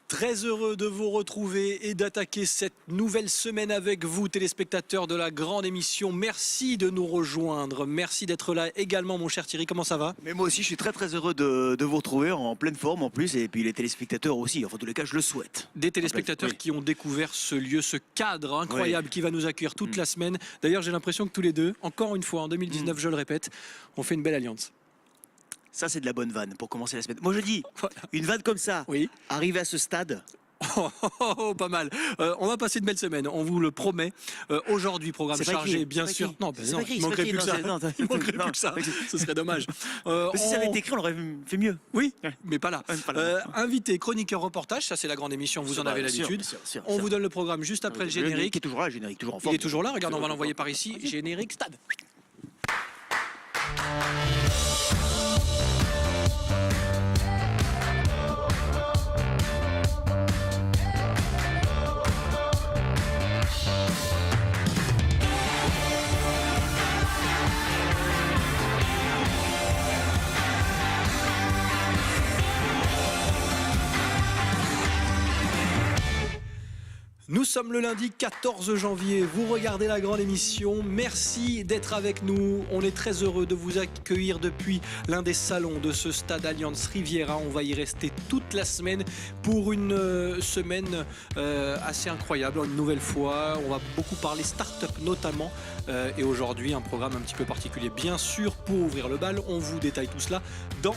Très heureux de vous retrouver et d'attaquer cette nouvelle semaine avec vous, téléspectateurs de la grande émission. Merci de nous rejoindre. Merci d'être là également, mon cher Thierry. Comment ça va? Mais moi aussi, je suis très heureux de vous retrouver en pleine forme en plus. Et puis les téléspectateurs aussi. Enfin, en tous les cas, je le souhaite. Des téléspectateurs qui ont découvert ce lieu, ce cadre incroyable qui va nous accueillir toute la semaine. D'ailleurs, j'ai l'impression que tous les deux, encore une fois, en 2019, je le répète, on fait une belle alliance. Ça, c'est de la bonne vanne pour commencer la semaine. Moi, je dis, une vanne comme ça, arriver à ce stade. Pas mal. On va passer une belle semaine, on vous le promet. Aujourd'hui, programme chargé, bien sûr. Non, il manquerait plus que ça. Il manquerait plus que ça. Ce serait dommage. Si ça avait été écrit, on l'aurait fait mieux. Oui, mais pas là. Invité, chroniqueur, reportage, ça c'est la grande émission, vous en avez l'habitude. On vous donne le programme juste après le générique. Qui est toujours là, le générique, toujours en forme. Il est toujours là, regarde, on va l'envoyer par ici. Générique, stade. Nous sommes le lundi 14 janvier, vous regardez la grande émission, merci d'être avec nous, on est très heureux de vous accueillir depuis l'un des salons de ce stade Allianz Riviera. On va y rester toute la semaine pour une semaine assez incroyable, une nouvelle fois, on va beaucoup parler start-up notamment et aujourd'hui un programme un petit peu particulier bien sûr pour ouvrir le bal. On vous détaille tout cela dans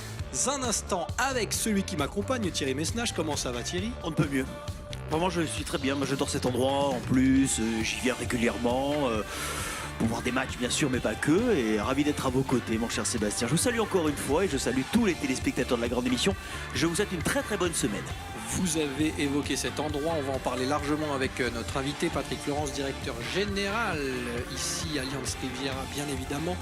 un instant avec celui qui m'accompagne, Thierry Messnage. Comment ça va, Thierry? On ne peut mieux. Vraiment, je suis très bien. Moi, j'adore cet endroit. En plus, j'y viens régulièrement pour voir des matchs, bien sûr, mais pas que. Et ravi d'être à vos côtés, mon cher Sébastien. Je vous salue encore une fois et je salue tous les téléspectateurs de la grande émission. Je vous souhaite une très bonne semaine. Vous avez évoqué cet endroit, on va en parler largement avec notre invité Patrick Florence, directeur général ici Allianz Riviera, bien évidemment.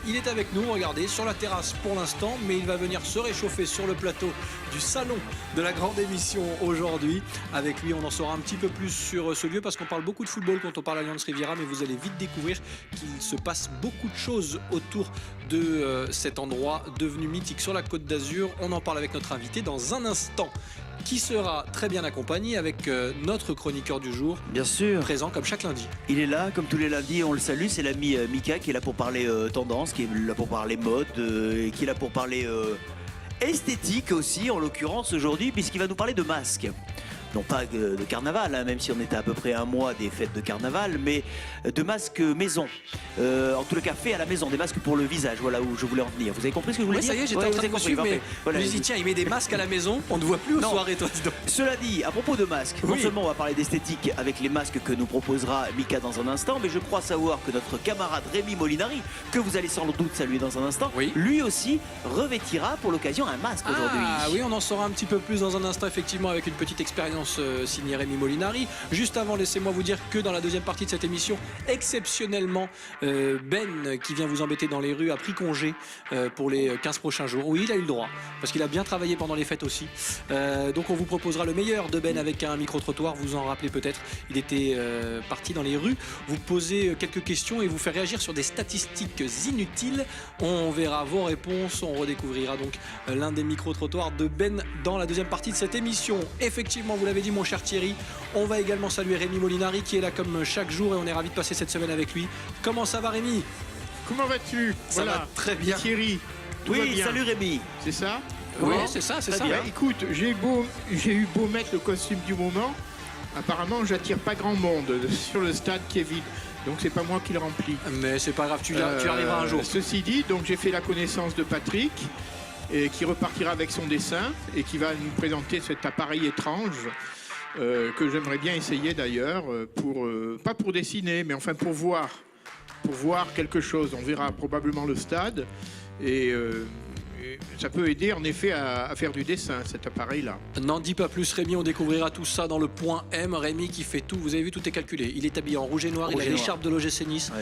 Il est avec nous, regardez, sur la terrasse pour l'instant, mais il va venir se réchauffer sur le plateau du salon de la grande émission aujourd'hui. Avec lui, on en saura un petit peu plus sur ce lieu parce qu'on parle beaucoup de football quand on parle Allianz Riviera, mais vous allez vite découvrir qu'il se passe beaucoup de choses autour de cet endroit devenu mythique sur la Côte d'Azur. On en parle avec notre invité dans un instant, qui sera très bien accompagné avec notre chroniqueur du jour. Bien sûr. Présent comme chaque lundi. Il est là, comme tous les lundis, on le salue. C'est l'ami Mika qui est là pour parler tendance, qui est là pour parler mode, et qui est là pour parler esthétique aussi, en l'occurrence aujourd'hui, puisqu'il va nous parler de masques. Non pas de carnaval, hein, même si on était à peu près un mois des fêtes de carnaval, mais de masques maison. En tout cas, fait à la maison, des masques pour le visage, voilà où je voulais en venir. Vous avez compris ce que je voulais dire? Ça y est, j'étais en train de suivre, mais voilà, je me dis, tiens, il met des masques à la maison, on ne voit plus aux soirées, toi, dis donc. Cela dit, à propos de masques, non seulement on va parler d'esthétique avec les masques que nous proposera Mika dans un instant, mais je crois savoir que notre camarade Rémi Molinari, que vous allez sans doute saluer dans un instant, lui aussi revêtira pour l'occasion un masque aujourd'hui. Ah oui, on en saura un petit peu plus dans un instant, effectivement, avec une petite expérience signé Rémi Molinari. Juste avant, laissez-moi vous dire que dans la deuxième partie de cette émission, exceptionnellement, Ben, qui vient vous embêter dans les rues, a pris congé pour les 15 prochains jours. Oui, il a eu le droit, parce qu'il a bien travaillé pendant les fêtes aussi. Donc on vous proposera le meilleur de Ben avec un micro-trottoir, vous en rappelez peut-être. Il était parti dans les rues, vous poser quelques questions et vous faire réagir sur des statistiques inutiles. On verra vos réponses, on redécouvrira donc l'un des micro-trottoirs de Ben dans la deuxième partie de cette émission. Effectivement, vous l'avez dit, mon cher Thierry, on va également saluer Rémi Molinari qui est là comme chaque jour et on est ravi de passer cette semaine avec lui. Comment ça va, Rémi? Comment vas-tu? Ça va très bien. Thierry, oui, salut Rémi. C'est ça? Oui, c'est ça, c'est ça. Bah, écoute, j'ai eu beau mettre le costume du moment, apparemment j'attire pas grand monde sur le stade qui est vide. Donc c'est pas moi qui le remplis. Mais c'est pas grave, tu arriveras un jour. Ceci dit, donc j'ai fait la connaissance de Patrick, et qui repartira avec son dessin et qui va nous présenter cet appareil étrange que j'aimerais bien essayer d'ailleurs, pas pour dessiner, mais enfin pour voir quelque chose. On verra probablement le stade et ça peut aider en effet à faire du dessin, cet appareil-là. N'en dis pas plus, Rémi, on découvrira tout ça dans le point M. Rémi qui fait tout, vous avez vu, tout est calculé. Il est habillé en rouge et noir, il a l'écharpe de l'OGC Nice.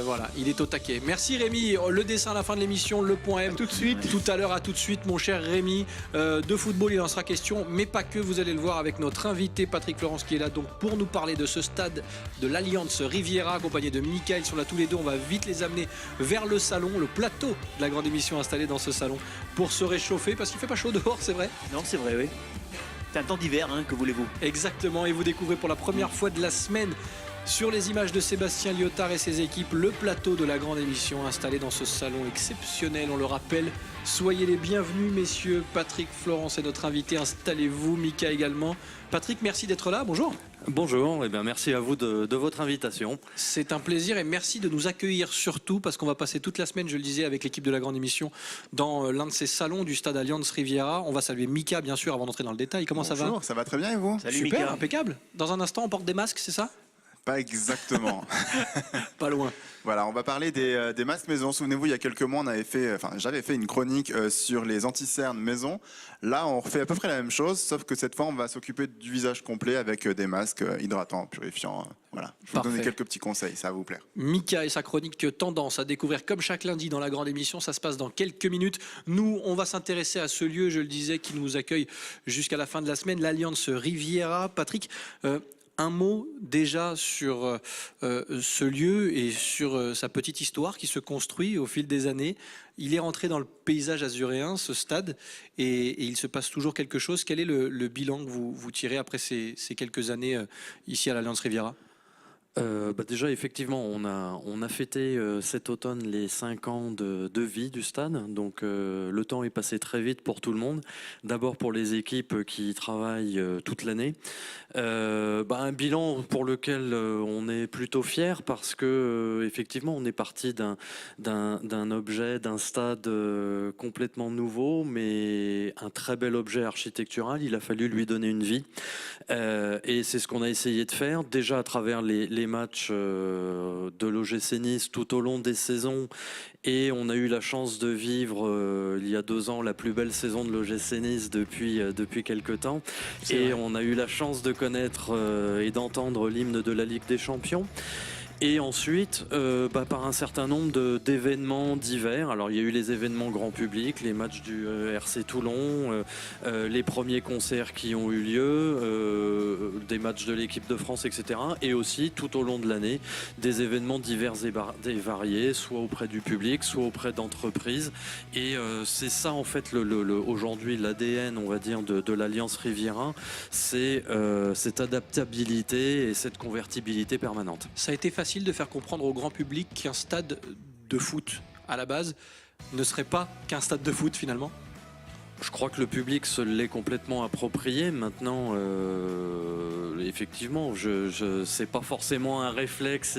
Voilà, il est au taquet. Merci Rémi, le dessin à la fin de l'émission, le point M. À tout de suite. Tout à l'heure, à tout de suite, mon cher Rémi. De football, il en sera question, mais pas que, vous allez le voir avec notre invité Patrick Florence qui est là donc pour nous parler de ce stade de l'Allianz Riviera, accompagné de Mickaël. Ils sont là tous les deux, on va vite les amener vers le salon, le plateau de la grande émission installé dans ce salon pour se réchauffer, parce qu'il fait pas chaud dehors, c'est vrai? Non, c'est vrai, oui. C'est un temps d'hiver, hein, que voulez-vous? Exactement, et vous découvrez pour la première fois de la semaine sur les images de Sébastien Liotard et ses équipes le plateau de la grande émission installé dans ce salon exceptionnel, on le rappelle. Soyez les bienvenus messieurs, Patrick, Florence est notre invité, installez-vous, Mika également. Patrick, merci d'être là, bonjour. Bonjour, et bien merci à vous de votre invitation. C'est un plaisir et merci de nous accueillir surtout parce qu'on va passer toute la semaine, je le disais, avec l'équipe de la grande émission dans l'un de ces salons du stade Allianz Riviera. On va saluer Mika bien sûr avant d'entrer dans le détail. Comment ça va? Bonjour, ça va très bien et vous? Salut Super, Mika. impeccable. Dans un instant, on porte des masques, c'est ça? Pas exactement. Pas loin. Voilà, on va parler des masques maison. Souvenez-vous, il y a quelques mois, j'avais fait une chronique sur les anti-cernes maison. Là, on refait à peu près la même chose, sauf que cette fois, on va s'occuper du visage complet avec des masques hydratants, purifiants. Voilà, je vais vous donner quelques petits conseils, ça va vous plaire. Mika et sa chronique Tendance à découvrir comme chaque lundi dans la grande émission. Ça se passe dans quelques minutes. Nous, on va s'intéresser à ce lieu, je le disais, qui nous accueille jusqu'à la fin de la semaine, l'Allianz Riviera. Patrick, un mot déjà sur ce lieu et sur sa petite histoire qui se construit au fil des années. Il est rentré dans le paysage azuréen, ce stade, et il se passe toujours quelque chose. Quel est le bilan que vous tirez après ces quelques années ici à l'Allianz Riviera? Déjà, effectivement, on a fêté cet automne les 5 ans de vie du stade. Donc, le temps est passé très vite pour tout le monde. D'abord pour les équipes qui travaillent toute l'année. Un bilan pour lequel on est plutôt fier parce que, effectivement, on est parti d'un objet, d'un stade complètement nouveau, mais un très bel objet architectural. Il a fallu lui donner une vie. Et c'est ce qu'on a essayé de faire, déjà à travers les matchs de l'OGC Nice tout au long des saisons, et on a eu la chance de vivre il y a 2 ans la plus belle saison de l'OGC Nice depuis quelques temps, et on a eu la chance de connaître et d'entendre l'hymne de la Ligue des Champions. Et ensuite, par un certain nombre d'événements divers. Alors, il y a eu les événements grand public, les matchs du RC Toulon, les premiers concerts qui ont eu lieu, des matchs de l'équipe de France, etc. Et aussi, tout au long de l'année, des événements divers et variés, soit auprès du public, soit auprès d'entreprises. Et c'est ça, en fait, aujourd'hui, l'ADN, on va dire, de l'Allianz Riviera, c'est cette adaptabilité et cette convertibilité permanente. Ça a été facile de faire comprendre au grand public qu'un stade de foot, à la base, ne serait pas qu'un stade de foot finalement? Je crois que le public se l'est complètement approprié. Maintenant, effectivement, c'est pas forcément un réflexe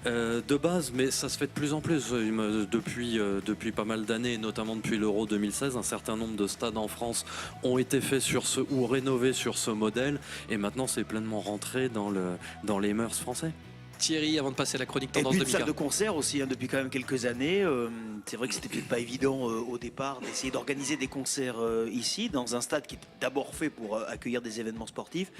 de base, mais ça se fait de plus en plus. Depuis pas mal d'années, notamment depuis l'Euro 2016, un certain nombre de stades en France ont été faits ou rénovés sur ce modèle, et maintenant c'est pleinement rentré dans les mœurs français. Thierry, avant de passer à la chronique Et Tendance puis de une Mika. salle de concert aussi, hein, depuis quand même quelques années. C'est vrai que c'était peut-être pas évident au départ d'essayer d'organiser des concerts ici, dans un stade qui est d'abord fait pour accueillir des événements sportifs.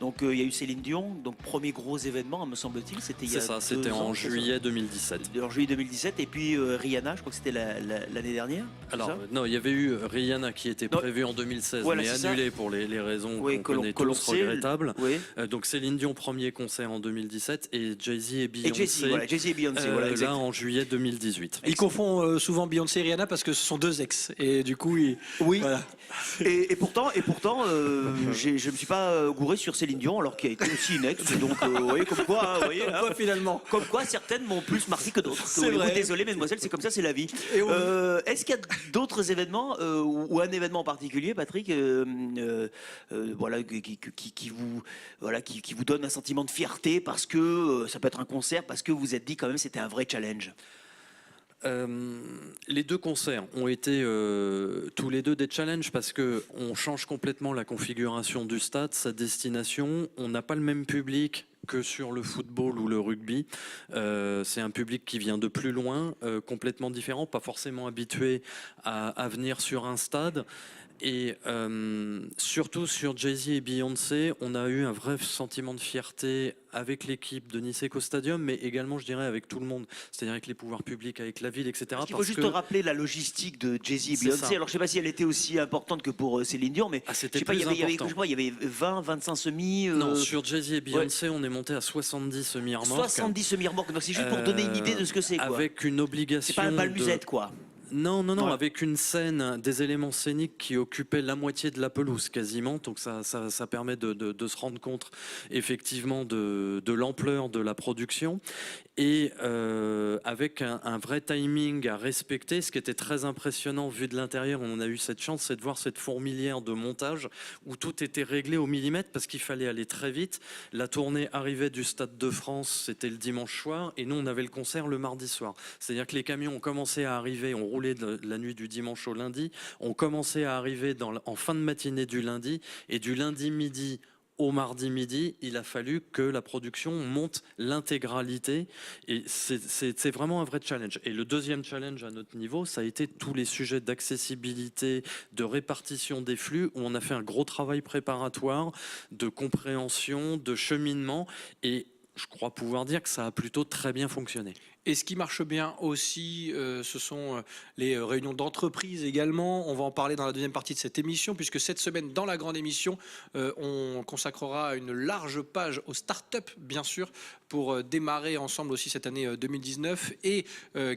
Donc il y a eu Céline Dion, donc premier gros événement, me semble-t-il, c'était il y a 2 ans. C'est ça, c'était en juillet 2017. En juillet 2017, et puis Rihanna, je crois que c'était l'année dernière. Alors non, il y avait eu Rihanna qui était prévue en 2016, voilà, mais annulée pour les raisons qu'on connaît tous, regrettables. Oui. Donc Céline Dion, premier concert en 2017, et Jay-Z et Beyoncé, Jay-Z et Beyoncé, là en juillet 2018. Ils confondent souvent Beyoncé et Rihanna parce que ce sont 2 ex, et du coup, oui. Voilà. Et pourtant, je me suis pas gouré sur Céline Dion, alors qu'il y a été aussi une ex. Donc, vous voyez, comme quoi, vous voyez, Quoi, finalement. comme quoi, certaines m'ont plus marqué que d'autres. C'est vrai. Désolé, mesdemoiselles, c'est comme ça, c'est la vie. Et Est-ce qu'il y a d'autres événements ou un événement en particulier, Patrick, voilà, qui vous donne un sentiment de fierté parce que ça peut être un concert, parce que vous vous êtes dit quand même c'était un vrai challenge? Les 2 concerts ont été tous les 2 des challenges parce que on change complètement la configuration du stade, sa destination. On n'a pas le même public que sur le football ou le rugby. C'est un public qui vient de plus loin, complètement différent, pas forcément habitué à venir sur un stade. Et surtout sur Jay-Z et Beyoncé, on a eu un vrai sentiment de fierté avec l'équipe de Nice Eco Stadium, mais également, je dirais, avec tout le monde, c'est-à-dire avec les pouvoirs publics, avec la ville, etc. Il faut juste rappeler la logistique de Jay-Z et Beyoncé. Alors, je ne sais pas si elle était aussi importante que pour Céline Dion, mais c'était je sais pas, il y avait 20, 25 semis. Non, sur Jay-Z et Beyoncé, on est monté à 70 semi-remorques. 70 semi-remorques, donc c'est juste pour donner une idée de ce que c'est, quoi. Avec une obligation. C'est pas un bal musette, quoi. Non, Voilà. avec une scène, des éléments scéniques qui occupaient la moitié de la pelouse quasiment, donc ça permet de se rendre compte effectivement de l'ampleur de la production, et avec un vrai timing à respecter. Ce qui était très impressionnant vu de l'intérieur, on a eu cette chance, c'est de voir cette fourmilière de montage où tout était réglé au millimètre parce qu'il fallait aller très vite. La tournée arrivait du Stade de France, c'était le dimanche soir, et nous on avait le concert le mardi soir. C'est-à-dire que les camions ont commencé à arriver, on roulait de la nuit du dimanche au lundi, ont commencé à arriver en fin de matinée du lundi, et du lundi midi au mardi midi, il a fallu que la production monte l'intégralité, et c'est vraiment un vrai challenge. Et le deuxième challenge à notre niveau, ça a été tous les sujets d'accessibilité, de répartition des flux, où on a fait un gros travail préparatoire, de compréhension, de cheminement, et je crois pouvoir dire que ça a plutôt très bien fonctionné. Et ce qui marche bien aussi, ce sont les réunions d'entreprise également. On va en parler dans la deuxième partie de cette émission, puisque cette semaine, dans la grande émission, on consacrera une large page aux startups, bien sûr, pour démarrer ensemble aussi cette année 2019. Et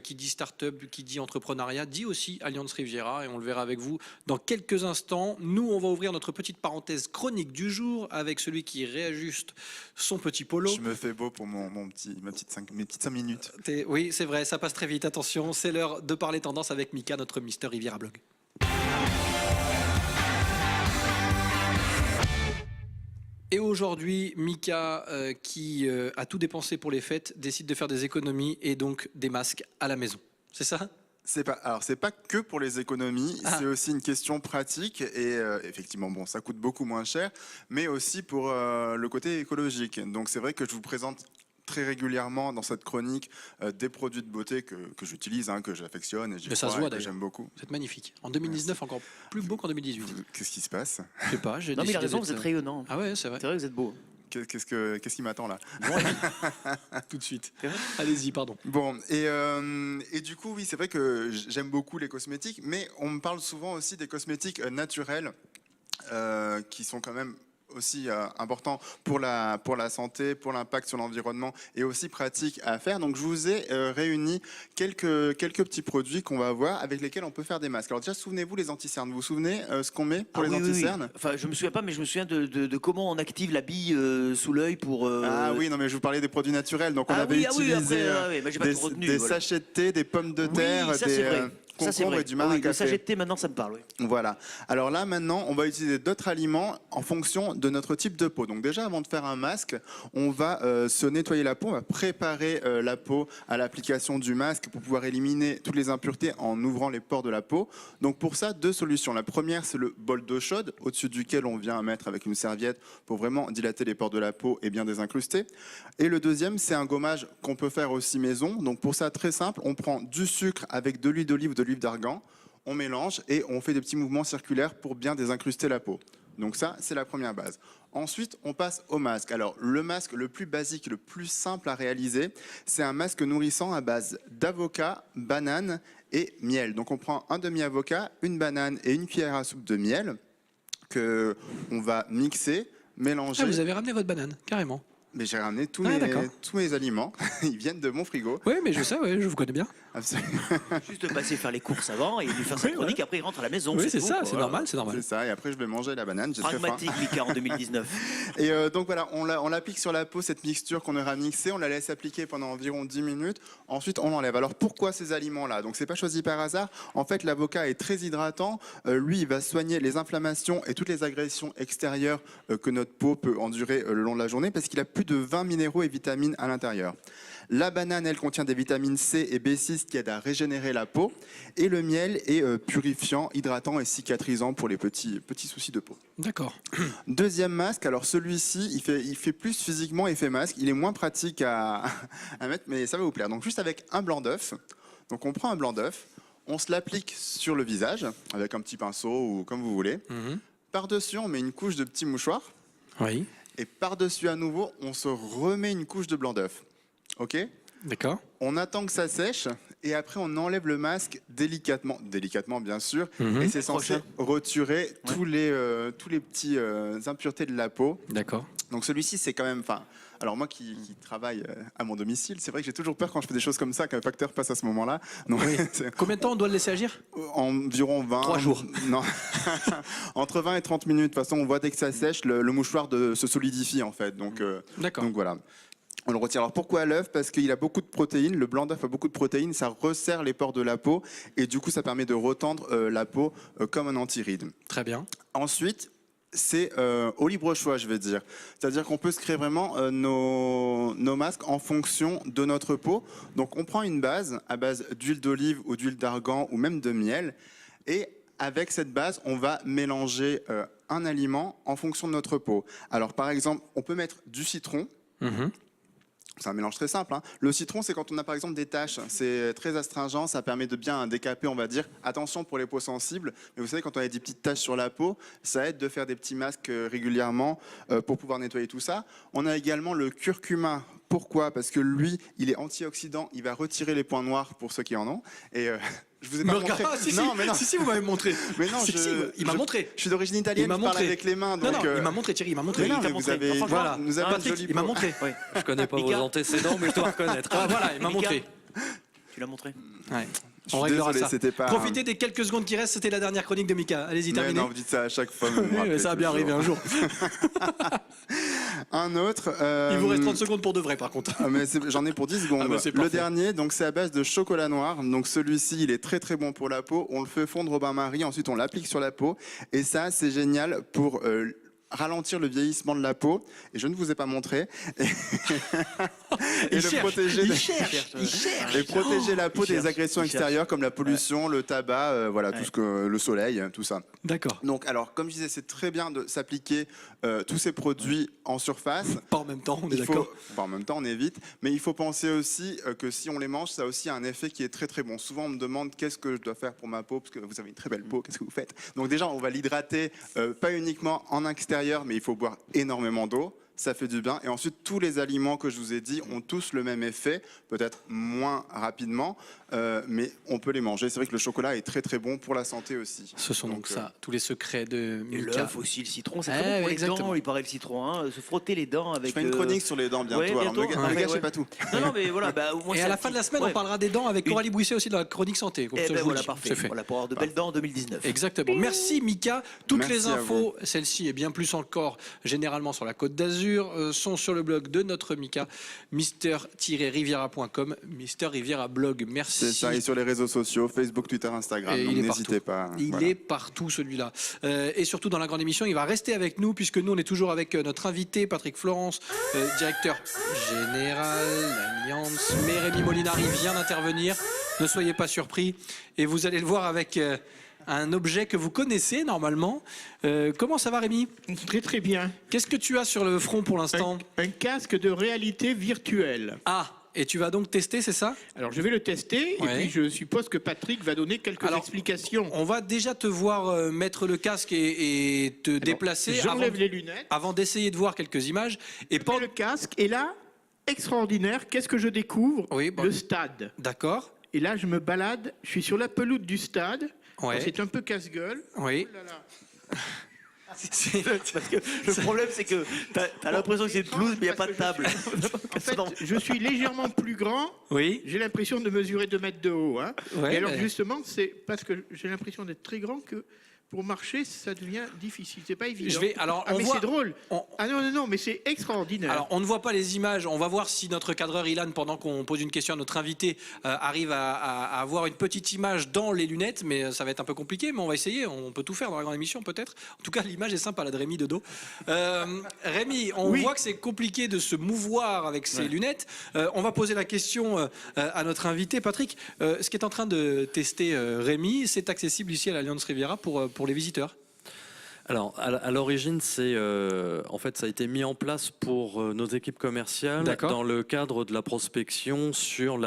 qui dit startup, qui dit entrepreneuriat, dit aussi Alliance Riviera. Et on le verra avec vous dans quelques instants. Nous, on va ouvrir notre petite parenthèse chronique du jour avec celui qui réajuste son petit polo. Je me fais beau pour mes petites 5 minutes. Oui, c'est vrai, ça passe très vite. Attention, c'est l'heure de parler tendance avec Mika, notre Mister Riviera Blog. Et aujourd'hui, Mika, qui a tout dépensé pour les fêtes, décide de faire des économies et donc des masques à la maison. C'est ça ? C'est pas que pour les économies, c'est aussi une question pratique et effectivement bon, ça coûte beaucoup moins cher, mais aussi pour le côté écologique. Donc c'est vrai que je vous présente très régulièrement dans cette chronique des produits de beauté que j'utilise, que j'affectionne et ça se voit, que j'aime beaucoup. C'est magnifique. En 2019, encore plus beau qu'en 2018. Qu'est-ce qui se passe? Je sais pas, j'ai Non, mais il a décidé raison, d'être- vous êtes rayonnant. Ah ouais, c'est vrai. C'est vrai que vous êtes beau. Qu'est-ce qui m'attend là? Tout de suite. C'est vrai. Allez-y, pardon. Bon, et du coup, oui, c'est vrai que j'aime beaucoup les cosmétiques, mais on me parle souvent aussi des cosmétiques naturels qui sont quand même aussi importants pour la santé, pour l'impact sur l'environnement et aussi pratiques à faire. Donc je vous ai réuni quelques petits produits qu'on va voir avec lesquels on peut faire des masques. Alors déjà, souvenez-vous les anti-cernes. Vous vous souvenez ce qu'on met pour les Oui, oui, oui. anti-cernes? Enfin, je me souviens pas, mais je me souviens de comment on active la bille sous l'œil pour. Ah oui, non mais je vous parlais des produits naturels. Donc on avait utilisé mais j'ai pas tout retenu. des Voilà. sachets de thé, des pommes de terre, Oui, ça c'est vrai. Ça c'est concombres vrai. et du marc Le à sachet café. de thé, maintenant ça me parle. Oui. Voilà. Alors là, maintenant, on va utiliser d'autres aliments en fonction de notre type de peau. Donc déjà, avant de faire un masque, on va se nettoyer la peau, on va préparer la peau à l'application du masque pour pouvoir éliminer toutes les impuretés en ouvrant les pores de la peau. Donc pour ça, deux solutions. La première, c'est le bol d'eau chaude, au-dessus duquel on vient mettre avec une serviette pour vraiment dilater les pores de la peau et bien désincruster. Et le deuxième, c'est un gommage qu'on peut faire aussi maison. Donc pour ça, très simple, on prend du sucre avec de l'huile d'olive ou de l'huile d'argan. On mélange et on fait des petits mouvements circulaires pour bien désincruster la peau. Donc ça, c'est la première base. Ensuite, on passe au masque. Alors, le masque le plus basique, le plus simple à réaliser, c'est un masque nourrissant à base d'avocat, banane et miel. Donc, on prend un demi-avocat, une banane et une cuillère à soupe de miel que on va mixer, mélanger. Ah, vous avez ramené votre banane, carrément. Mais j'ai ramené tous d'accord. mes aliments. Ils viennent de mon frigo. Oui, mais je sais, ouais, je vous connais bien. Absolument. Juste passer faire les courses avant et lui faire sa chronique. Après, il rentre à la maison. Oui, c'est tout, ça, quoi. c'est normal, c'est normal. C'est ça. Et après, je vais manger la banane. J'ai très faim. Pragmatique, Mika, en 2019. Et donc voilà, on l'applique sur la peau, cette mixture qu'on aura mixée, on la laisse appliquer pendant environ 10 minutes, ensuite on l'enlève. Alors pourquoi ces aliments-là? Donc c'est pas choisi par hasard, en fait l'avocat est très hydratant, lui il va soigner les inflammations et toutes les agressions extérieures que notre peau peut endurer le long de la journée parce qu'il a plus de 20 minéraux et vitamines à l'intérieur. La banane, elle contient des vitamines C et B6 qui aident à régénérer la peau. Et le miel est purifiant, hydratant et cicatrisant pour les petits soucis de peau. D'accord. Deuxième masque, alors celui-ci, il fait plus physiquement effet masque. Il est moins pratique à mettre, mais ça va vous plaire. Donc juste avec un blanc d'œuf. Donc on prend un blanc d'œuf, on se l'applique sur le visage avec un petit pinceau ou comme vous voulez. Par-dessus, on met une couche de petits mouchoirs. Oui. Et par-dessus à nouveau, on se remet une couche de blanc d'œuf. Ok? D'accord. On attend que ça sèche Et après, on enlève le masque délicatement bien sûr, Mhm. et c'est censé retirer tous les petits impuretés de la peau. D'accord. Donc celui-ci, c'est quand même... Alors moi qui travaille à mon domicile, c'est vrai que j'ai toujours peur quand je fais des choses comme ça qu'un facteur passe à ce moment-là. Donc, Combien de temps on doit le laisser agir? environ 20... 3 jours. Non. Entre 20 et 30 minutes. De toute façon, on voit dès que ça sèche, le mouchoir se solidifie en fait. Donc voilà. On le retire. Alors pourquoi l'œuf? Parce qu'il a beaucoup de protéines. Le blanc d'œuf a beaucoup de protéines. Ça resserre les pores de la peau et du coup, ça permet de retendre la peau comme un anti-ride. Très bien. Ensuite, c'est au libre choix, je vais dire. C'est-à-dire qu'on peut se créer vraiment nos masques en fonction de notre peau. Donc, on prend une base à base d'huile d'olive ou d'huile d'argan ou même de miel. Et avec cette base, on va mélanger un aliment en fonction de notre peau. Alors, par exemple, on peut mettre du citron. Mhm. C'est un mélange très simple. Le citron, c'est quand on a par exemple des taches. C'est très astringent, ça permet de bien décaper, on va dire. Attention pour les peaux sensibles. Mais vous savez, quand on a des petites taches sur la peau, ça aide de faire des petits masques régulièrement pour pouvoir nettoyer tout ça. On a également le curcuma. Pourquoi? Parce que lui, il est antioxydant. Il va retirer les points noirs pour ceux qui en ont. Et je vous ai pas montré. Si, vous m'avez montré. Mais non, il m'a montré. Je suis d'origine italienne, je parle avec les mains. Donc, il m'a montré, Thierry, il m'a montré. mais non, Il t'a mais vous montré. avez, Enfin, voilà. nous avons une Patrick, jolie il m'a peau. montré. Je connais pas vos antécédents, mais je dois reconnaître. Ah, voilà, il m'a Mika. montré. Tu l'as montré? Ouais. Je suis On réglera désolé, ça. c'était pas... Profitez des quelques secondes qui restent, c'était la dernière chronique de Mika. Allez-y, Mais terminez. non, vous dites ça à chaque fois. vous me Oui, mais rappelez ça va bien toujours. arriver un jour. Un autre. Il vous reste 30 secondes pour de vrai, par contre. Mais j'en ai pour 10 secondes. Ah bah c'est le parfait. dernier, donc c'est à base de chocolat noir. Donc celui-ci, il est très très bon pour la peau. On le fait fondre au bain-marie, ensuite on l'applique sur la peau. Et ça, c'est génial pour ralentir le vieillissement de la peau. Et je ne vous ai pas montré. Et protéger la peau des agressions extérieures comme la pollution, le tabac, voilà, tout ce que le soleil, tout ça. D'accord. Donc, alors, comme je disais, c'est très bien de s'appliquer tous ces produits en surface. Pas en même temps, on est Il faut, d'accord. enfin, en même temps, on évite, mais il faut penser aussi que si on les mange, ça a aussi un effet qui est très très bon. Souvent, on me demande qu'est-ce que je dois faire pour ma peau, parce que vous avez une très belle peau, qu'est-ce que vous faites? Donc déjà, on va l'hydrater, pas uniquement en extérieur, mais il faut boire énormément d'eau. Ça fait du bien. Et ensuite, tous les aliments que je vous ai dit ont tous le même effet, peut-être moins rapidement, mais on peut les manger. C'est vrai que le chocolat est très très bon pour la santé aussi. Ce sont donc ça, tous les secrets de Et Mika. l'œuf aussi, le citron, c'est Eh, très bon pour les exactement. dents, il paraît le citron, hein, se frotter les dents avec... Je fais une chronique sur les dents bientôt. ouais, Alors, bientôt. ne Ouais, gâchez ouais. pas tout. Non, mais voilà. Bah, moi, Et c'est à la un fin de petit- la semaine, ouais. on parlera des dents avec Coralie Bouisset aussi dans la chronique santé. Comme Eh ça, ben je vous voilà, le dis. parfait. C'est fait. Voilà, pour avoir de belles dents en 2019. Exactement. Merci Mika. Toutes Merci les à infos, celle-ci et bien plus encore, généralement sur la Côte d'Azur, sont sur le blog de notre Mika, mister-riviera.com, Mister Riviera blog. Merci. C'est ça, et sur les réseaux sociaux, Facebook, Twitter, Instagram. Et Donc il est n'hésitez partout. pas. Il Voilà. est partout celui-là. Et surtout dans la grande émission, il va rester avec nous puisque nous on est toujours avec notre invité Patrick Florence, directeur général d'Alliance. Mais Rémi Molinari vient d'intervenir. Ne soyez pas surpris. Et vous allez le voir avec un objet que vous connaissez normalement. Comment ça va Rémi? Très très bien. Qu'est-ce que tu as sur le front pour l'instant? Un casque de réalité virtuelle. Ah, et tu vas donc tester, c'est ça? Alors je vais le tester Ouais. et puis je suppose que Patrick va donner quelques Alors, explications. On va déjà te voir mettre le casque et te déplacer J'enlève les lunettes, avant d'essayer de voir quelques images. Et je mets le casque et là, extraordinaire, qu'est-ce que je découvre? Oui, bon. Le stade. D'accord. Et là, je me balade, je suis sur la pelouse du stade. Ouais. Alors, c'est un peu casse-gueule. Oui. Oh là là. Parce que le problème, c'est que t'as l'impression que c'est une pelouse, mais il n'y a pas de table. En fait, je suis légèrement plus grand. Oui. J'ai l'impression de mesurer 2 mètres de haut. Hein. Ouais, et alors, mais- justement, c'est parce que j'ai l'impression d'être très grand que pour marcher, ça devient difficile. C'est pas évident. Je vais- alors, ah, on mais voit- c'est drôle. on- Ah non, non, non, mais c'est extraordinaire. Alors, on ne voit pas les images. On va voir si notre cadreur Ilan, pendant qu'on pose une question à notre invité, arrive à avoir une petite image dans les lunettes. Mais ça va être un peu compliqué. Mais on va essayer. On peut tout faire dans la grande émission, peut-être. En tout cas, l'image est sympa, la de Rémi de dos. Rémi, on Oui. voit que c'est compliqué de se mouvoir avec ses lunettes. On va poser la question à notre invité, Patrick. Ce qui est en train de tester Rémi, c'est accessible ici à l'Alliance Riviera pour les visiteurs. Alors, à l'origine, en fait, ça a été mis en place pour nos équipes commerciales dans le cadre de la prospection sur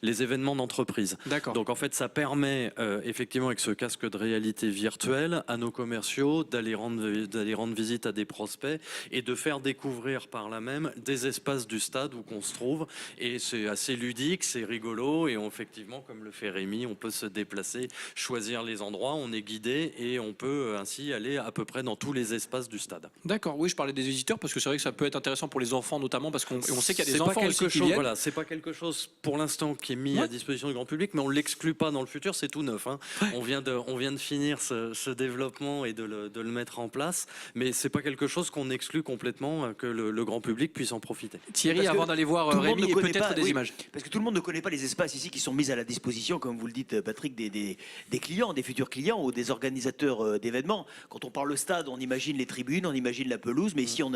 les événements d'entreprise. Donc, en fait, ça permet effectivement, avec ce casque de réalité virtuelle, à nos commerciaux d'aller rendre visite à des prospects et de faire découvrir par là même des espaces du stade où qu'on se trouve. Et c'est assez ludique, c'est rigolo. Et effectivement, comme le fait Rémi, on peut se déplacer, choisir les endroits, on est guidé et on peut ainsi aller à peu près dans tous les espaces du stade. D'accord, oui, je parlais des visiteurs parce que c'est vrai que ça peut être intéressant pour les enfants notamment parce qu'on sait qu'il y a des enfants aussi qui viennent. Voilà, c'est pas quelque chose pour l'instant qui est mis à disposition du grand public, mais on l'exclut pas dans le futur, c'est tout neuf. Hein. On vient de finir ce développement et de le mettre en place, mais c'est pas quelque chose qu'on exclut complètement que le grand public puisse en profiter. Thierry, avant d'aller voir Rémi, et peut-être des images. Parce que tout le monde ne connaît pas les espaces ici qui sont mis à la disposition, comme vous le dites Patrick, des clients, des futurs clients ou des organisateurs d'événements. Quand on parle le stade, on imagine les tribunes, on imagine la pelouse, mais ici on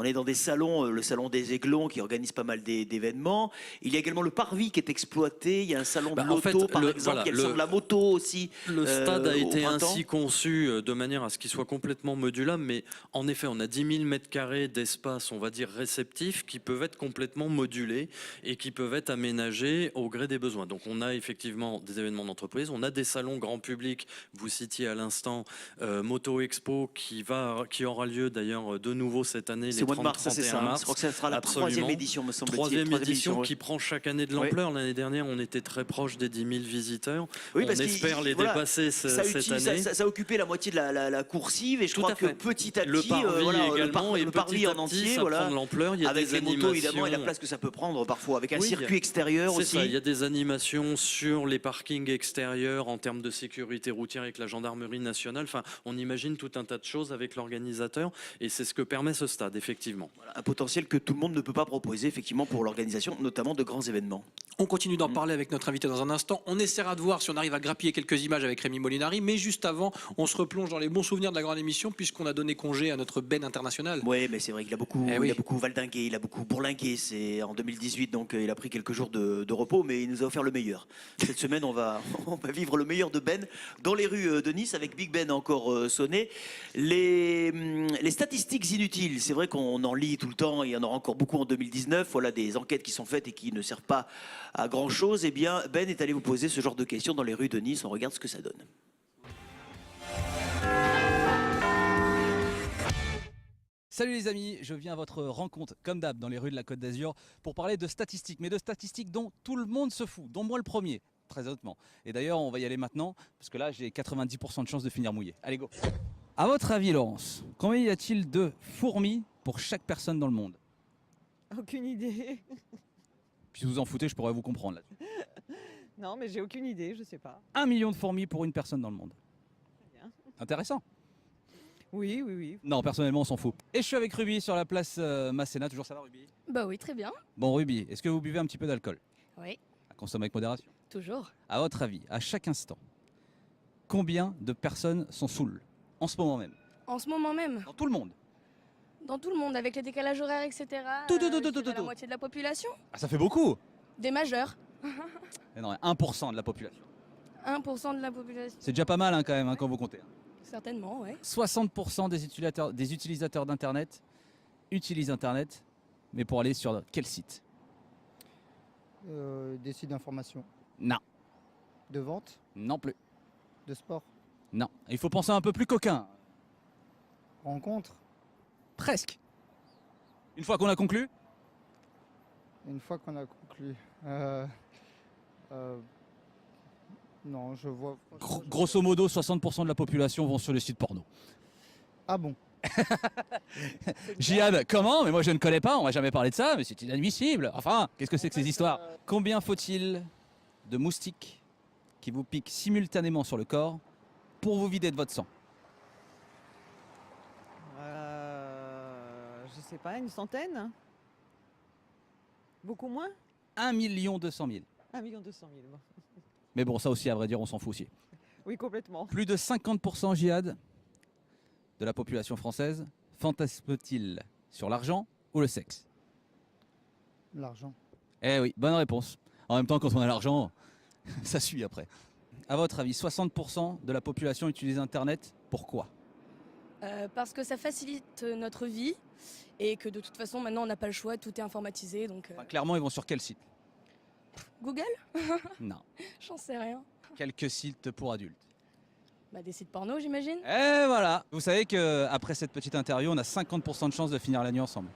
est dans des salons, le salon des Aiglons qui organise pas mal d'événements. Il y a également le parvis qui est exploité, il y a un salon de l'auto par exemple, il y a le salon de la moto aussi. Le stade a été ainsi conçu de manière à ce qu'il soit complètement modulable, mais en effet on a 10 000 mètres carrés d'espace, on va dire réceptifs, qui peuvent être complètement modulés et qui peuvent être aménagés au gré des besoins. Donc on a effectivement des événements d'entreprise, on a des salons grand public, vous citiez à l'instant Moto Expo qui aura lieu d'ailleurs de nouveau cette année, les 30 mars, 31 mars. Je crois que ça sera la troisième édition, me semble-t-il. Troisième édition qui prend chaque année de l'ampleur. L'année dernière, on était très proche des 10 000 visiteurs. Oui, on espère les dépasser cette année. Ça a occupé la moitié de la coursive et je crois que petit à petit, le parvis en entier, ça prend de l'ampleur. Il y a avec des les animations. motos évidemment et la place que ça peut prendre parfois, avec un circuit extérieur aussi. Il y a des animations sur les parkings extérieurs en termes de sécurité routière avec la gendarmerie nationale. Enfin, on imagine tout un tas de choses avec l'organisateur et c'est ce que permet ce stade, effectivement. Voilà, un potentiel que tout le monde ne peut pas proposer, effectivement, pour l'organisation, notamment de grands événements. On continue d'en parler avec notre invité dans un instant. On essaiera de voir si on arrive à grappiller quelques images avec Rémi Molinari, mais juste avant, on se replonge dans les bons souvenirs de la grande émission puisqu'on a donné congé à notre Ben international. Oui, mais c'est vrai qu'il a beaucoup, il a beaucoup valdingué, il a beaucoup bourlingué. C'est en 2018, donc il a pris quelques jours de repos, mais il nous a offert le meilleur. Cette semaine, on va vivre le meilleur de Ben dans les rues de Nice avec Big Ben encore sonné. Les statistiques inutiles, c'est vrai qu'on en lit tout le temps, il y en aura encore beaucoup en 2019. Voilà des enquêtes qui sont faites et qui ne servent pas à grand chose. Eh bien, Ben est allé vous poser ce genre de questions dans les rues de Nice. On regarde ce que ça donne. Salut les amis, je viens à votre rencontre, comme d'hab, dans les rues de la Côte d'Azur, pour parler de statistiques, mais de statistiques dont tout le monde se fout, dont moi le premier, très honnêtement. Et d'ailleurs, on va y aller maintenant, parce que là, j'ai 90% de chances de finir mouillé. Allez, go. À votre avis, Laurence, combien y a-t-il de fourmis pour chaque personne dans le monde? Aucune idée. Si vous en foutez, je pourrais vous comprendre là. Non, mais j'ai aucune idée, je sais pas. 1 million de fourmis pour une personne dans le monde. Très bien. Intéressant. Oui, oui, oui. Non, personnellement, on s'en fout. Et je suis avec Ruby sur la place Masséna. Toujours ça va, Ruby? Bah oui, très bien. Bon, Ruby, est-ce que vous buvez un petit peu d'alcool? Oui, À consommer avec modération. toujours. À votre avis, à chaque instant, combien de personnes sont saoules en ce moment même? En ce moment même, Dans tout le monde. dans tout le monde, avec les décalages horaires, etc. Tout. je dirais la moitié de la population. Ah, ça fait beaucoup. Des majeurs. Mais non, 1% de la population. 1% de la population. C'est déjà pas mal quand même quand vous comptez. Certainement, ouais. 60% des utilisateurs d'Internet utilisent Internet, mais pour aller sur quel site? Des sites d'information, Non, de vente, non plus. de sport, Non, il faut penser un peu plus coquin. rencontre. Presque. Une fois qu'on a conclu, Une fois qu'on a conclu, non, je vois. grosso modo, 60% de la population vont sur les sites porno. Ah bon? Jihad, comment? Mais moi je ne connais pas, on m'a jamais parlé de ça, mais c'est inadmissible. Enfin, qu'est-ce que c'est que ces histoires? Combien faut-il de moustiques qui vous piquent simultanément sur le corps pour vous vider de votre sang? Je sais pas, une centaine? Beaucoup moins? 1 200 000. 1 200 000. Bon. Mais bon, ça aussi, à vrai dire, on s'en fout aussi. Oui, complètement. Plus de 50% Jihad de la population française fantasme-t-il sur l'argent ou le sexe? L'argent. Eh oui, bonne réponse. En même temps, quand on a l'argent, ça suit après. À votre avis, 60% de la population utilise Internet, pourquoi? Parce que ça facilite notre vie et que de toute façon maintenant on n'a pas le choix, tout est informatisé donc Enfin, clairement, ils vont sur quel site? Google. Non. J'en sais rien. Quelques sites pour adultes. Bah, des sites porno j'imagine. Et voilà. Vous savez qu'après cette petite interview, on a 50% de chances de finir la nuit ensemble.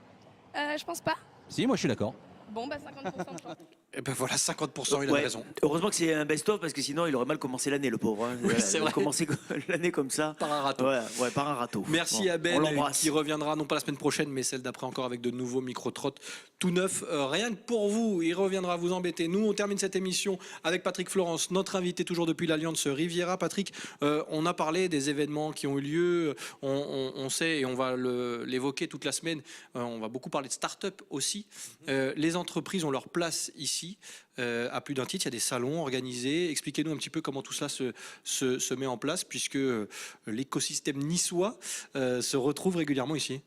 Je pense pas. Si, moi je suis d'accord. Bon bah 50% de chance. Et ben voilà, 50%, il a Ouais. raison. Heureusement que c'est un best-of parce que sinon il aurait mal commencé l'année, le pauvre. Hein. Oui, c'est Il a vrai. commencé l'année comme ça. Par un râteau. Ouais, par un râteau. Merci Bon, à on Ben l'embrasse. qui reviendra non pas la semaine prochaine mais celle d'après encore avec de nouveaux micro-trottes tout neufs. Rien que pour vous, il reviendra vous embêter. Nous on termine cette émission avec Patrick Florence, notre invité toujours depuis l'Alliance Riviera. Patrick, on a parlé des événements qui ont eu lieu, on sait et on va l'évoquer toute la semaine, on va beaucoup parler de start-up aussi. Les entreprises ont leur place ici. À plus d'un titre, il y a des salons organisés. Expliquez-nous un petit peu comment tout cela se met en place, puisque l'écosystème niçois se retrouve régulièrement ici.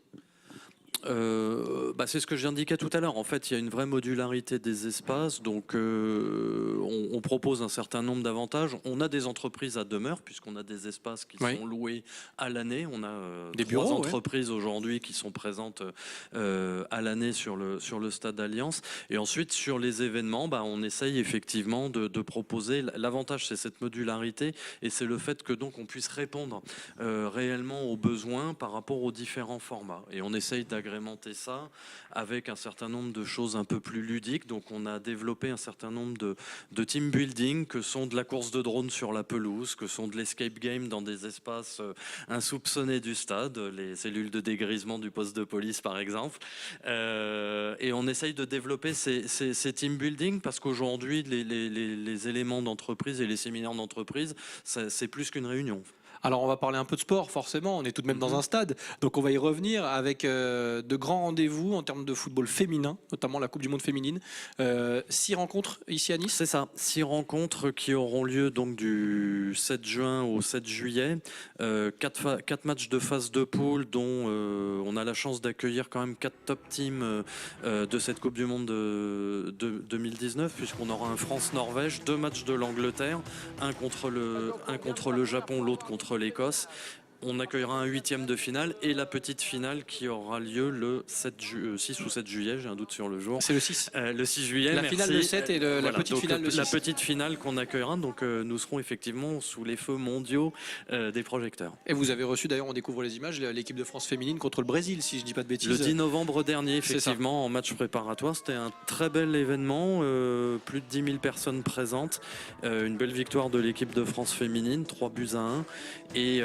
C'est ce que j'indiquais tout à l'heure. En fait, il y a une vraie modularité des espaces. Donc, on propose un certain nombre d'avantages. On a des entreprises à demeure, puisqu'on a des espaces qui sont loués à l'année. On a Des 3 bureaux, entreprises aujourd'hui qui sont présentes à l'année sur le stade d'Alliance. Et ensuite, sur les événements, on essaye effectivement de proposer. L'avantage, c'est cette modularité et c'est le fait que donc on puisse répondre réellement aux besoins par rapport aux différents formats. Et on essaye d'agrémenter ça avec un certain nombre de choses un peu plus ludiques. Donc on a développé un certain nombre de team building que sont de la course de drone sur la pelouse, que sont de l'escape game dans des espaces insoupçonnés du stade, les cellules de dégrisement du poste de police par exemple. Et on essaye de développer ces team building parce qu'aujourd'hui les éléments d'entreprise et les séminaires d'entreprise, c'est plus qu'une réunion. Alors on va parler un peu de sport, forcément, on est tout de même dans un stade, donc on va y revenir avec de grands rendez-vous en termes de football féminin, notamment la Coupe du Monde féminine. 6 rencontres ici à Nice. C'est ça, 6 rencontres qui auront lieu donc du 7 juin au 7 juillet, 4 matchs de phase de poule dont on a la chance d'accueillir quand même 4 top teams de cette Coupe du Monde de 2019, puisqu'on aura un France-Norvège, 2 matchs de l'Angleterre, un contre le Japon, l'autre contre l'Écosse. On accueillera un 8e de finale et la petite finale qui aura lieu le 6 ou 7 juillet, j'ai un doute sur le jour. C'est le 6. Le 6 juillet. La merci. finale le 7 et la petite donc, finale le 6. La petite finale qu'on accueillera, donc nous serons effectivement sous les feux mondiaux des projecteurs. Et vous avez reçu, d'ailleurs, on découvre les images, l'équipe de France féminine contre le Brésil, si je dis pas de bêtises. Le 10 novembre dernier, effectivement, en match préparatoire. C'était un très bel événement, plus de 10 000 personnes présentes, une belle victoire de l'équipe de France féminine, 3-1. Et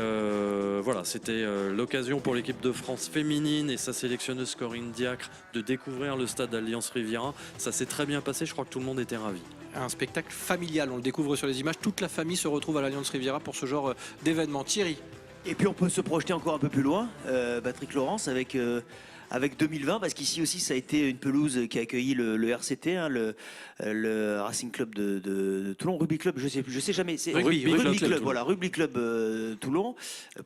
voilà, c'était l'occasion pour l'équipe de France féminine et sa sélectionneuse Corinne Diacre de découvrir le stade Alliance Riviera. Ça s'est très bien passé, je crois que tout le monde était ravi. Un spectacle familial, on le découvre sur les images, toute la famille se retrouve à l'Alliance Riviera pour ce genre d'événement. Thierry. Et puis on peut se projeter encore un peu plus loin, Patrick Laurence, avec 2020, parce qu'ici aussi ça a été une pelouse qui a accueilli le RCT, hein, le Racing Club de Toulon, Rugby Club, je sais jamais, c'est Rugby Club, voilà, Rugby Club Toulon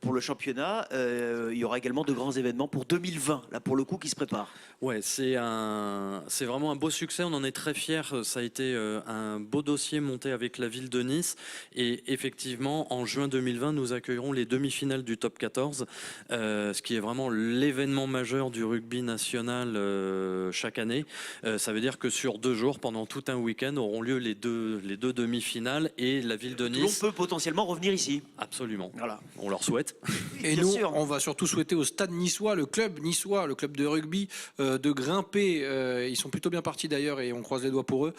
pour le championnat. Il y aura également de grands événements pour 2020, là pour le coup, qui se préparent. Ouais, c'est vraiment un beau succès, on en est très fiers. Ça a été un beau dossier monté avec la ville de Nice et effectivement en juin 2020 nous accueillerons les demi-finales du top 14, ce qui est vraiment l'événement majeur du rugby national chaque année. Ça veut dire que sur 2 jours, pendant tout un week-end, auront lieu les deux demi-finales et la ville de Nice. On peut potentiellement revenir ici. Absolument. Voilà. On leur souhaite. Et Bien nous, sûr. on va surtout souhaiter au stade niçois, le club de rugby, de grimper. Ils sont plutôt bien partis d'ailleurs et on croise les doigts pour eux,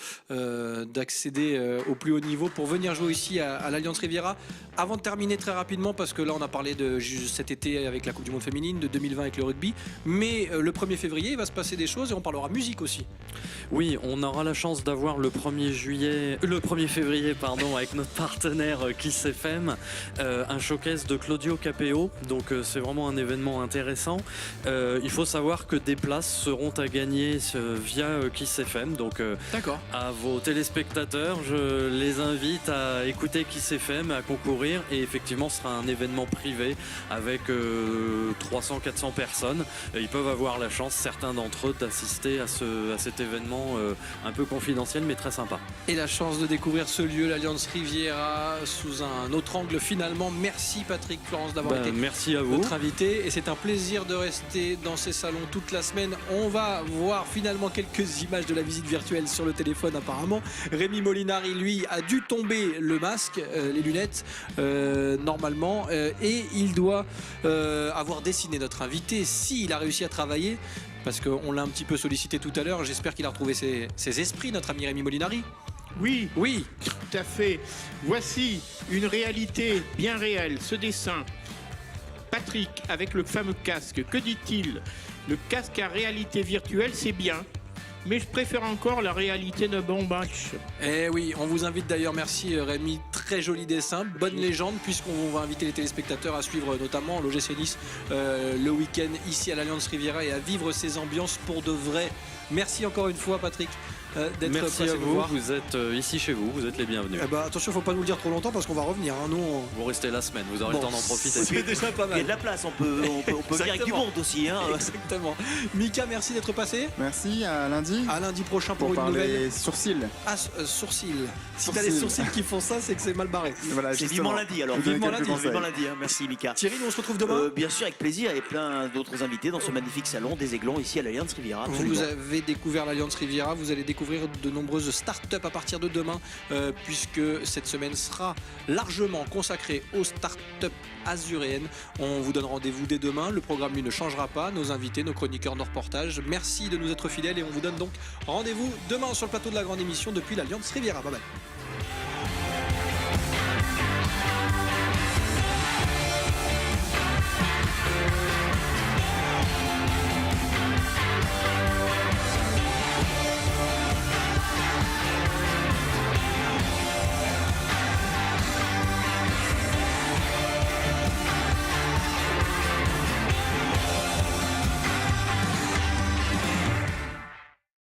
d'accéder au plus haut niveau pour venir jouer ici à l'Alliance Riviera. Avant de terminer très rapidement, parce que là on a parlé de cet été avec la Coupe du Monde féminine, de 2020 avec le rugby, mais le 1er février il va se passer des choses et on parlera musique aussi. Oui, on aura la chance d'avoir le 1er février avec notre partenaire Kiss FM, un showcase de Claudio Capéo. Donc c'est vraiment un événement intéressant. Il faut savoir que des places seront à gagner via Kiss FM. Donc D'accord. à vos téléspectateurs, je les invite à écouter Kiss FM, à concourir. Et effectivement, ce sera un événement privé avec 300-400 personnes. Ils peuvent avoir la chance, certains d'entre eux, d'assister à cet événement un peu confidentiel mais très sympa. Et la chance de découvrir ce lieu, l'Alliance Riviera, sous un autre angle finalement. Merci Patrick Florence d'avoir été merci à vous. notre invité. Et c'est un plaisir de rester dans ces salons toute la semaine. On va voir finalement quelques images de la visite virtuelle sur le téléphone apparemment. Rémi Molinari, lui, a dû tomber le masque, les lunettes, normalement. Et il doit avoir dessiné notre invité s'il a réussi à travailler. Parce qu'on l'a un petit peu sollicité tout à l'heure. J'espère qu'il a retrouvé ses esprits, notre ami Rémi Molinari. Oui, Oui, tout à fait. Voici une réalité bien réelle, ce dessin. Patrick, avec le fameux casque, que dit-il? Le casque à réalité virtuelle, c'est bien. Mais je préfère encore la réalité de bon match. eh oui, on vous invite d'ailleurs, merci Rémi, très joli dessin, bonne légende, puisqu'on va inviter les téléspectateurs à suivre notamment l'OGC Nice le week-end ici à l'Alliance Riviera et à vivre ces ambiances pour de vrai. Merci encore une fois Patrick d'être Merci passé à nous vous, voir. vous êtes ici chez vous, vous êtes les bienvenus. Eh ben, attention, faut pas nous le dire trop longtemps parce qu'on va revenir. Hein. Nous, Vous restez la semaine, vous aurez le temps d'en profiter. c'est déjà pas Il y a mal. de la place, on peut venir avec du monde aussi. Hein. Exactement. Mika, merci d'être passé. Merci, à lundi. À lundi prochain pour Pour une nouvelle. parler sourcils. Ah, sourcils. Si Sourcils. t'as les sourcils qui font ça, c'est que c'est mal barré. Voilà, C'est justement. vivement lundi alors. Vous donnez Vivement quelques lundi, conseils. Vivement lundi, hein. Merci Mika. Thierry, nous on se retrouve demain. Bien sûr, avec plaisir, et plein d'autres invités dans ce magnifique salon des Aiglons ici à l'Alliance Riviera. Absolument. Vous avez découvert l'Alliance Riviera, vous allez découvrir de nombreuses start-up à partir de demain, puisque cette semaine sera largement consacrée aux start-up azuréennes. On vous donne rendez-vous dès demain, le programme lui ne changera pas, nos invités, nos chroniqueurs, nos reportages. Merci de nous être fidèles et on vous donne donc rendez-vous demain sur le plateau de la grande émission depuis l'Alliance Riviera. Bye bye.